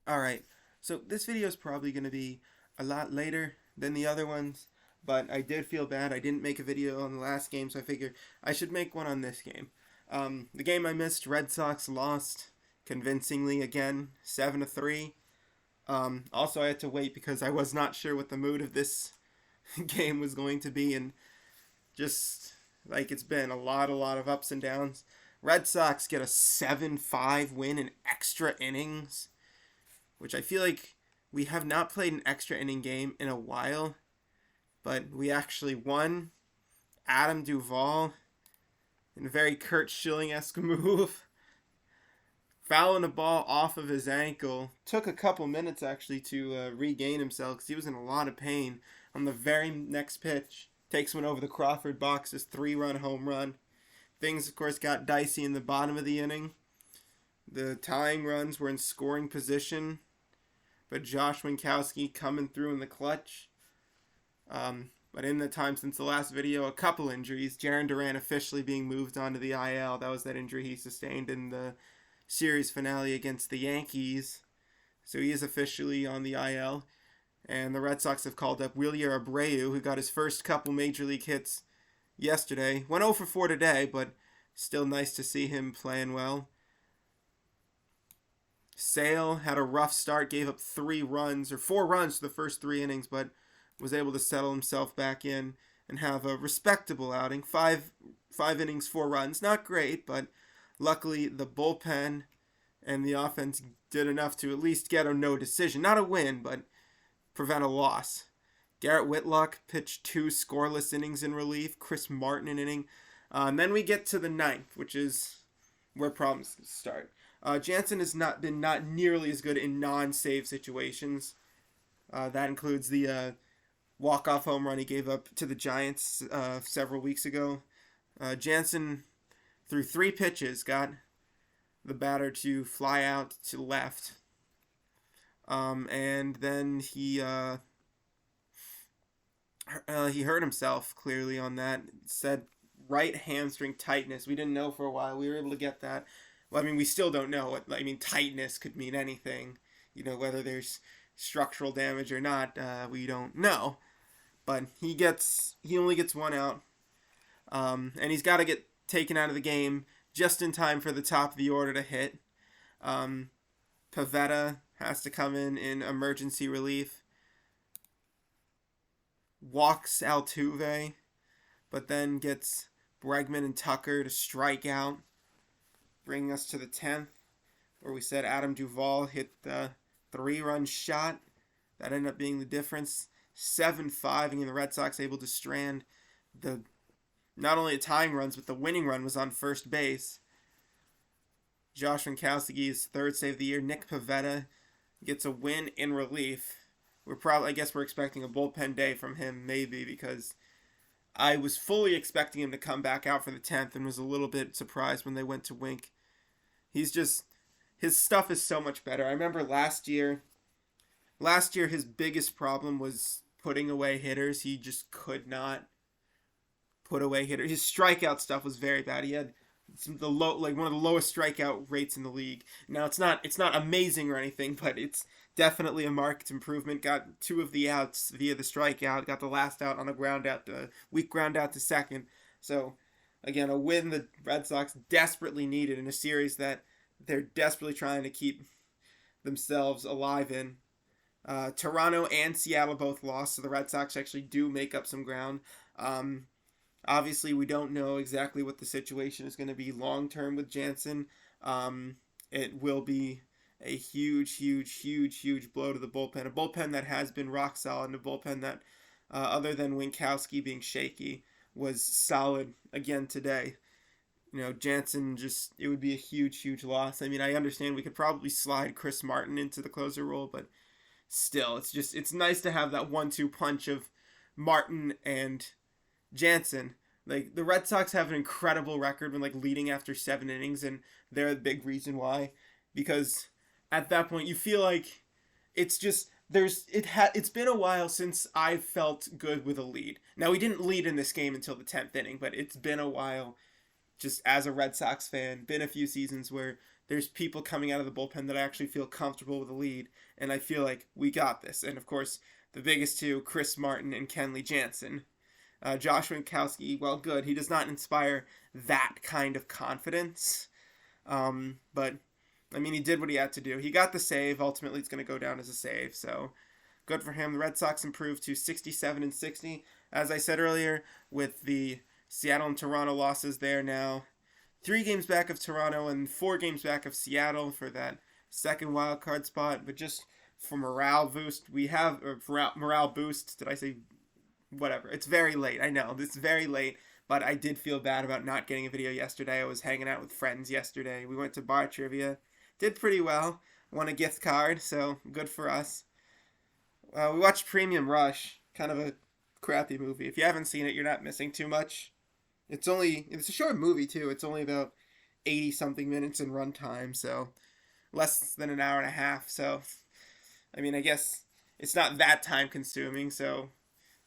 Alright, so this video is probably going to be a lot later than the other ones, but I did feel bad. I didn't make a video on the last game, so I figured I should make one on this game. The game I missed, Red Sox lost convincingly again, 7-3. Also, I had to wait because I was not sure what the mood of this game was going to be, and just like it's been a lot of ups and downs. Red Sox get a 7-5 win in extra innings, which I feel like we have not played an extra inning game in a while, but we actually won. Adam Duvall, in a very Kurt Schilling-esque move, fouling a ball off of his ankle. Took a couple minutes actually to regain himself because he was in a lot of pain. On the very next pitch, takes one over the Crawford boxes, 3-run home run. Things, of course, got dicey in the bottom of the inning. The tying runs were in scoring position, but Josh Winkowski coming through in the clutch. But in the time since the last video, a couple injuries. Jarren Duran officially being moved onto the IL. That was that injury he sustained in the series finale against the Yankees. So he is officially on the IL. And the Red Sox have called up Wheeler Abreu, who got his first couple major league hits yesterday. Went 0 for 4 today, but still nice to see him playing well. Sale had a rough start, gave up 4 runs to the first 3 innings, but was able to settle himself back in and have a respectable outing. Five innings, 4 runs. Not great, but luckily the bullpen and the offense did enough to at least get a no decision. Not a win, but prevent a loss. Garrett Whitlock pitched 2 scoreless innings in relief. Chris Martin an inning. And then we get to the 9th, which is where problems start. Jansen has not been nearly as good in non-save situations. That includes the walk-off home run he gave up to the Giants several weeks ago. Jansen, through 3 pitches, got the batter to fly out to left. And then he hurt himself clearly on that. Said right hamstring tightness. We didn't know for a while. We were able to get that. Well, I mean, we still don't know. Tightness could mean anything. Whether there's structural damage or not, we don't know. But he only gets 1 out. And he's got to get taken out of the game just in time for the top of the order to hit. Pivetta has to come in emergency relief. Walks Altuve, but then gets Bregman and Tucker to strike out, bringing us to the 10th, where we said Adam Duvall hit the 3-run shot. That ended up being the difference. 7-5, and the Red Sox able to strand not only the tying runs, but the winning run was on first base. Josh Winkowski's 3rd save of the year. Nick Pivetta gets a win in relief. I guess we're expecting a bullpen day from him, maybe, because I was fully expecting him to come back out for the 10th and was a little bit surprised when they went to Wink. His stuff is so much better. I remember last year his biggest problem was putting away hitters. He just could not put away hitters. His strikeout stuff was very bad. He had one of the lowest strikeout rates in the league. Now it's not amazing or anything, but it's definitely a marked improvement. Got 2 of the outs via the strikeout. Got the last out on a ground out, weak ground out to second. So again, a win the Red Sox desperately needed in a series that they're desperately trying to keep themselves alive in. Toronto and Seattle both lost, so the Red Sox actually do make up some ground. Obviously, we don't know exactly what the situation is going to be long-term with Jansen. It will be a huge blow to the bullpen. A bullpen that has been rock solid, and a bullpen that, other than Winkowski being shaky, was solid again today. Jansen it would be a huge loss. I mean, I understand we could probably slide Chris Martin into the closer role, but still, it's nice to have that 1-2 punch of Martin and Jansen. The Red Sox have an incredible record when leading after 7 innings, and they're the big reason why. Because at that point, you feel like it's been a while since I've felt good with a lead. Now, we didn't lead in this game until the 10th inning, but it's been a while, just as a Red Sox fan, been a few seasons where there's people coming out of the bullpen that I actually feel comfortable with the lead, and I feel like we got this. And of course, the biggest two, Chris Martin and Kenley Jansen. Josh Winkowski, well, good. He does not inspire that kind of confidence. But, I mean, he did what he had to do. He got the save. Ultimately, it's going to go down as a save. So, good for him. The Red Sox improved to 67-60. As I said earlier, with the Seattle and Toronto losses there now. 3 games back of Toronto and 4 games back of Seattle for that second wild card spot. But just for morale boost, morale boost. Did I say whatever? It's very late. I know it's very late, but I did feel bad about not getting a video yesterday. I was hanging out with friends yesterday. We went to bar trivia. Did pretty well. Won a gift card, so good for us. We watched Premium Rush, kind of a crappy movie. If you haven't seen it, you're not missing too much. It's a short movie too. It's only about 80 something minutes in runtime, so less than an hour and a half. So, I mean, I guess it's not that time consuming, so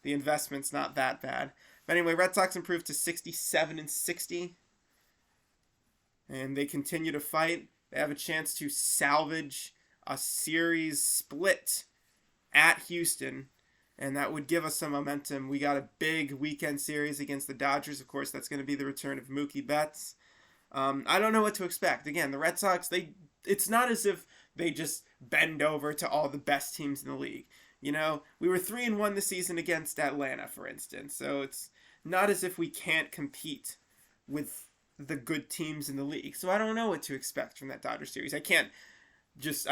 the investment's not that bad. But anyway, Red Sox improved to 67-60, and they continue to fight. They have a chance to salvage a series split at Houston, and that would give us some momentum. We got a big weekend series against the Dodgers. Of course, that's going to be the return of Mookie Betts. I don't know what to expect. Again, the Red Sox, it's not as if they just bend over to all the best teams in the league. You know, we were 3-1 this season against Atlanta, for instance. So it's not as if we can't compete with the good teams in the league. So I don't know what to expect from that Dodgers series. I can't just,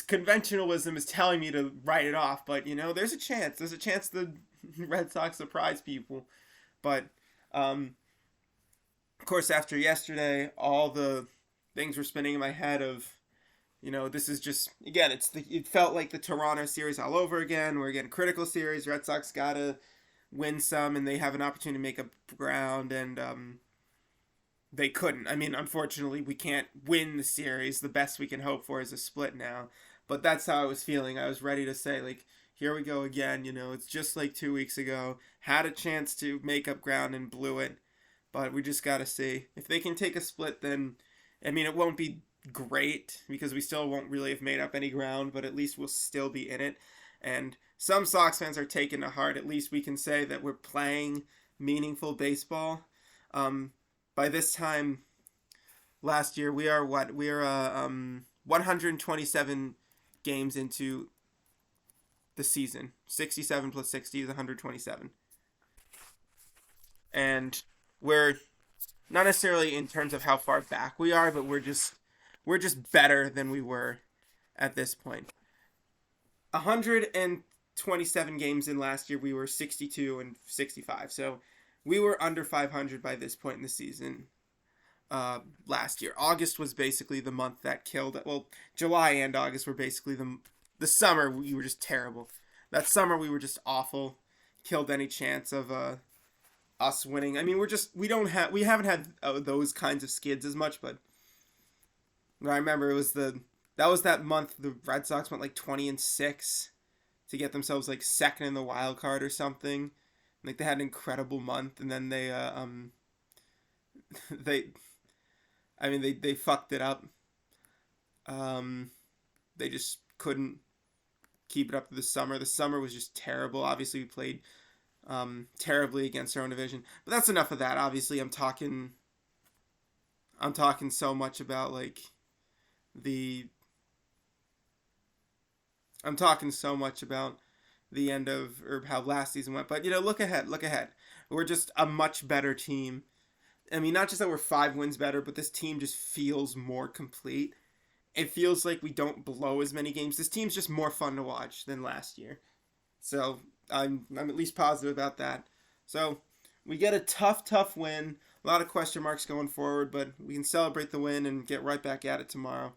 conventionalism is telling me to write it off, but you know, there's a chance the Red Sox surprise people. But of course, after yesterday, all the things were spinning in my head of, you know, this is just, again, it felt like the Toronto series all over again. We're getting critical series. Red Sox gotta win some, and they have an opportunity to make up ground, and they couldn't. I mean, unfortunately, we can't win the series. The best we can hope for is a split now. But that's how I was feeling. I was ready to say, like, here we go again. You know, it's just like 2 weeks ago. Had a chance to make up ground and blew it. But we just got to see. If they can take a split, then, I mean, it won't be great because we still won't really have made up any ground, but at least we'll still be in it. And some Sox fans are taking to heart. At least we can say that we're playing meaningful baseball. By this time last year, we are 127 games into the season. 67 plus 60 is 127. And we're not necessarily in terms of how far back we are, but we're just better than we were at this point. 127 games in last year, we were 62-65. So we were under 500 by this point in the season last year. August was basically the month that killed it. Well, July and August were basically the summer. We were just terrible. That summer we were just awful. Killed any chance of us winning. I mean, we haven't had those kinds of skids as much, but I remember that was that month the Red Sox went like 20-6 to get themselves like second in the wild card or something. Like they had an incredible month, and then they fucked it up. They just couldn't keep it up to the summer. The summer was just terrible. Obviously, we played terribly against our own division. But that's enough of that. Obviously, I'm talking so much about the end of, or how last season went. But, you know, look ahead. We're just a much better team. I mean, not just that we're 5 wins better, but this team just feels more complete. It feels like we don't blow as many games. This team's just more fun to watch than last year. So I'm at least positive about that. So we get a tough win. A lot of question marks going forward, but we can celebrate the win and get right back at it tomorrow.